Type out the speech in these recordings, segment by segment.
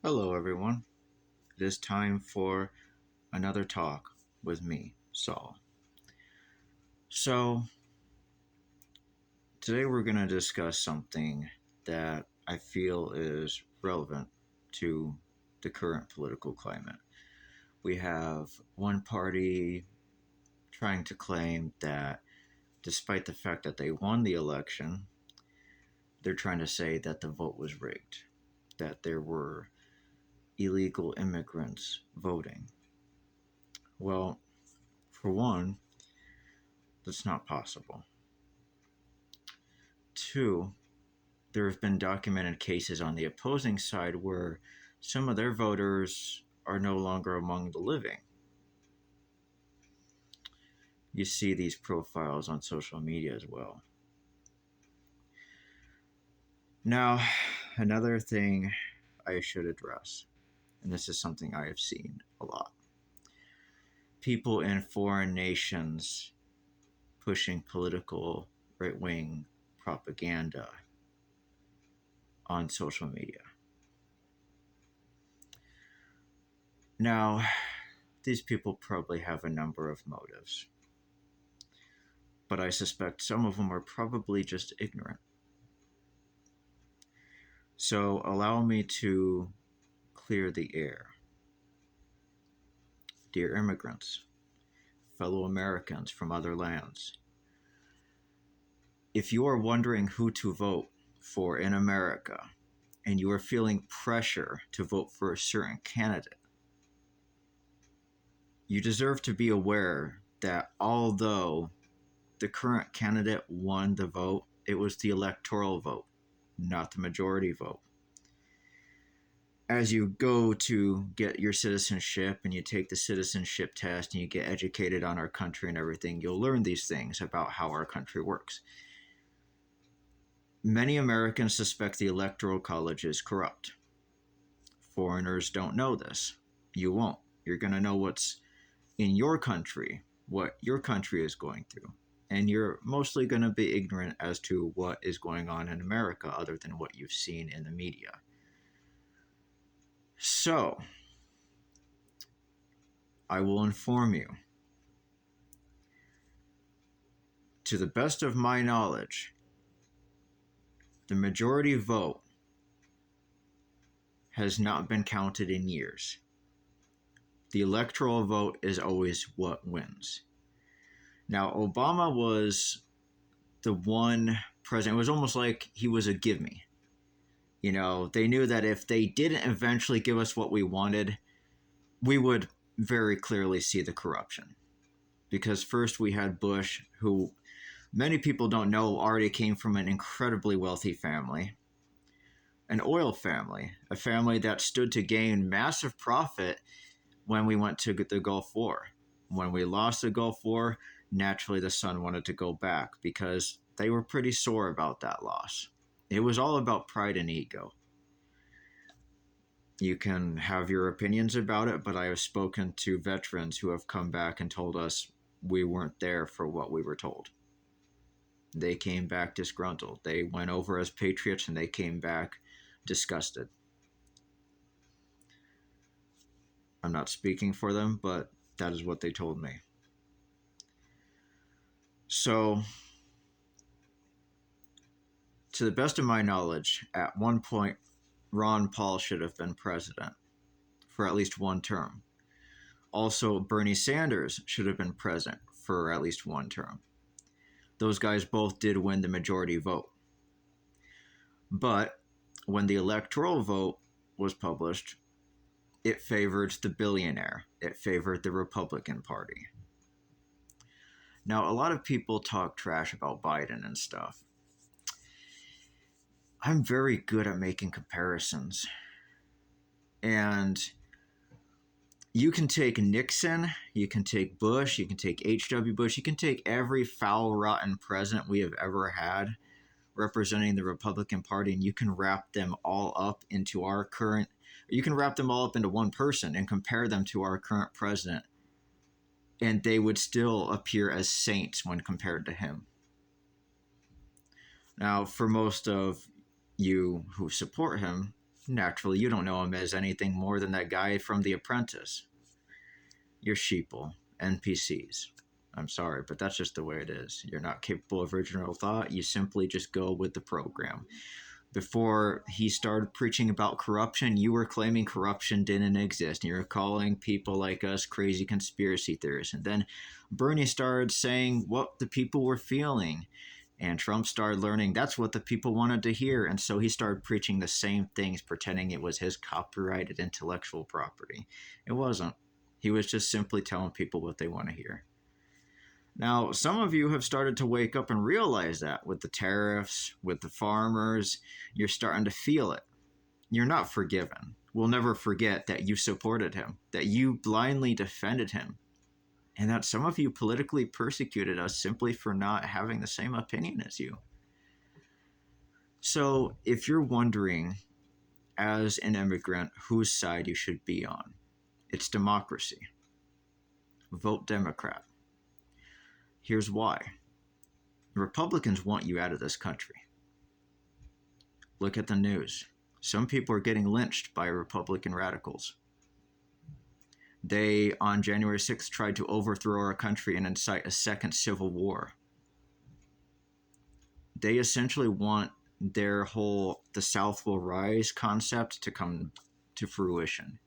Hello, everyone. It is time for another talk with me, Saul. So, today we're going to discuss something that I feel is relevant to the current political climate. We have one party trying to claim that despite the fact that they won the election, they're trying to say that the vote was rigged, that there were illegal immigrants voting. Well, for one, that's not possible. Two, there have been documented cases on the opposing side where some of their voters are no longer among the living. You see these profiles on social media as well. Now, another thing I should address, and this is something I have seen a lot. People in foreign nations pushing political right-wing propaganda on social media. Now, these people probably have a number of motives, but I suspect some of them are probably just ignorant. So allow me to clear the air. Dear immigrants, fellow Americans from other lands, if you are wondering who to vote for in America and you are feeling pressure to vote for a certain candidate, you deserve to be aware that although the current candidate won the vote, it was the electoral vote, not the majority vote. As you go to get your citizenship and you take the citizenship test and you get educated on our country and everything, you'll learn these things about how our country works. Many Americans suspect the Electoral College is corrupt. Foreigners don't know this. You won't. You're going to know what's in your country, what your country is going through. And you're mostly going to be ignorant as to what is going on in America other than what you've seen in the media. So, I will inform you. To the best of my knowledge, the majority vote has not been counted in years. The electoral vote is always what wins. Now, Obama was the one president. It was almost like he was a give me. You know, they knew that if they didn't eventually give us what we wanted, we would very clearly see the corruption. Because first we had Bush, who many people don't know already came from an incredibly wealthy family, an oil family, a family that stood to gain massive profit when we went to the Gulf War. When we lost the Gulf War, naturally the son wanted to go back because they were pretty sore about that loss. It was all about pride and ego. You can have your opinions about it, but I have spoken to veterans who have come back and told us we weren't there for what we were told. They came back disgruntled. They went over as patriots and they came back disgusted. I'm not speaking for them, but that is what they told me. So, to the best of my knowledge, at one point, Ron Paul should have been president for at least one term. Also, Bernie Sanders should have been president for at least one term. Those guys both did win the majority vote. But when the electoral vote was published, it favored the billionaire. It favored the Republican Party. Now, a lot of people talk trash about Biden and stuff. I'm very good at making comparisons. And you can take Nixon, you can take Bush, you can take H.W. Bush, you can take every foul, rotten president we have ever had representing the Republican Party, and you can wrap them all up into our current, you can wrap them all up into one person and compare them to our current president, and they would still appear as saints when compared to him. Now, for most of you who support him, Naturally, you don't know him as anything more than that guy from The Apprentice. You're sheeple, NPCs. I'm sorry, but that's just the way it is. You're not capable of original thought. You simply just go with the program. Before he started preaching about corruption, you were claiming corruption didn't exist. And you were calling people like us crazy conspiracy theorists. And then Bernie started saying what the people were feeling. And Trump started learning that's what the people wanted to hear. And so he started preaching the same things, pretending it was his copyrighted intellectual property. It wasn't. He was just simply telling people what they want to hear. Now, some of you have started to wake up and realize that with the tariffs, with the farmers, you're starting to feel it. You're not forgiven. We'll never forget that you supported him, that you blindly defended him, and that some of you politically persecuted us simply for not having the same opinion as you. So, if you're wondering, as an immigrant, whose side you should be on, it's democracy. Vote Democrat. Here's why. Republicans want you out of this country. Look at the news. Some people are getting lynched by Republican radicals. They, on January 6th, tried to overthrow our country and incite a second civil war. They essentially want their whole "the South will rise" concept to come to fruition.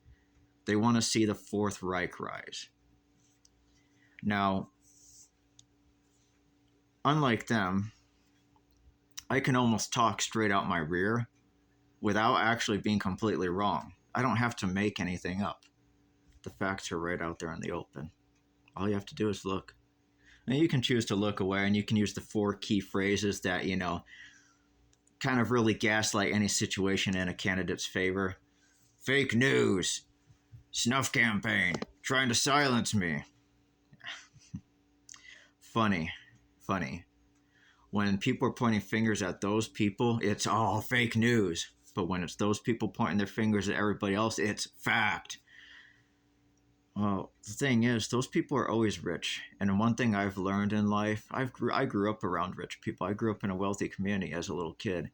They want to see the Fourth Reich rise. Now, unlike them, I can almost talk straight out my rear without actually being completely wrong. I don't have to make anything up. The facts are right out there in the open. All you have to do is look. Now, you can choose to look away, and you can use the 4 key phrases that, kind of really gaslight any situation in a candidate's favor. Fake news. Snuff campaign. Trying to silence me. Funny. When people are pointing fingers at those people, it's all fake news. But when it's those people pointing their fingers at everybody else, it's fact. Well, the thing is, those people are always rich. And one thing I've learned in life, I grew up around rich people. I grew up in a wealthy community as a little kid.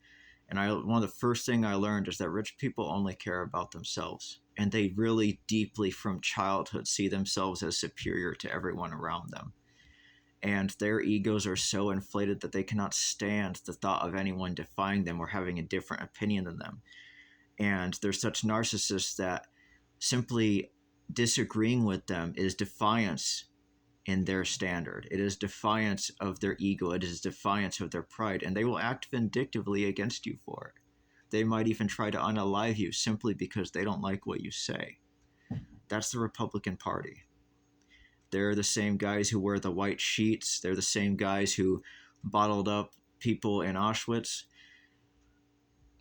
And one of the first things I learned is that rich people only care about themselves. And they really deeply from childhood see themselves as superior to everyone around them. And their egos are so inflated that they cannot stand the thought of anyone defying them or having a different opinion than them. And they're such narcissists that simply disagreeing with them is defiance in their standard. It is defiance of their ego. It is defiance of their pride. And they will act vindictively against you for it. They might even try to unalive you simply because they don't like what you say. That's the Republican Party. They're the same guys who wear the white sheets. They're the same guys who bottled up people in Auschwitz.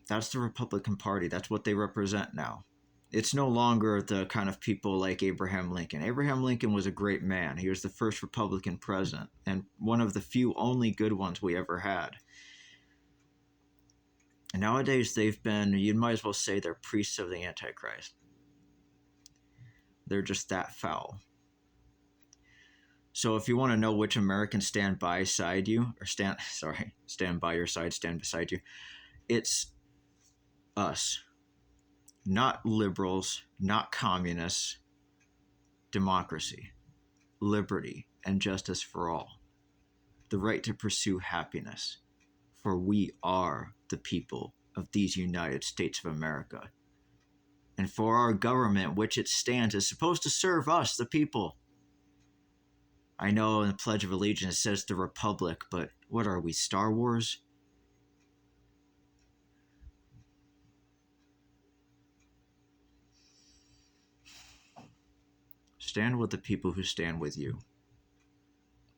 That's the Republican Party. That's what they represent now. It's no longer the kind of people like Abraham Lincoln. Abraham Lincoln was a great man. He was the first Republican president and one of the few only good ones we ever had. And nowadays you might as well say they're priests of the Antichrist. They're just that foul. So if you want to know which Americans stand by your side, stand beside you, it's us. Not liberals, not communists. Democracy, liberty, and justice for all. The right to pursue happiness. For we are the people of these United States of America. And for our government, which it stands, is supposed to serve us, the people. I know in the Pledge of Allegiance it says the Republic, but what are we, Star Wars? Stand with the people who stand with you.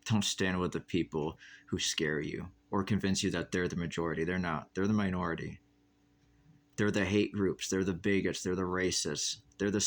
Don't stand with the people who scare you or convince you that they're the majority. They're not. They're the minority. They're the hate groups. They're the bigots. They're the racists. They're the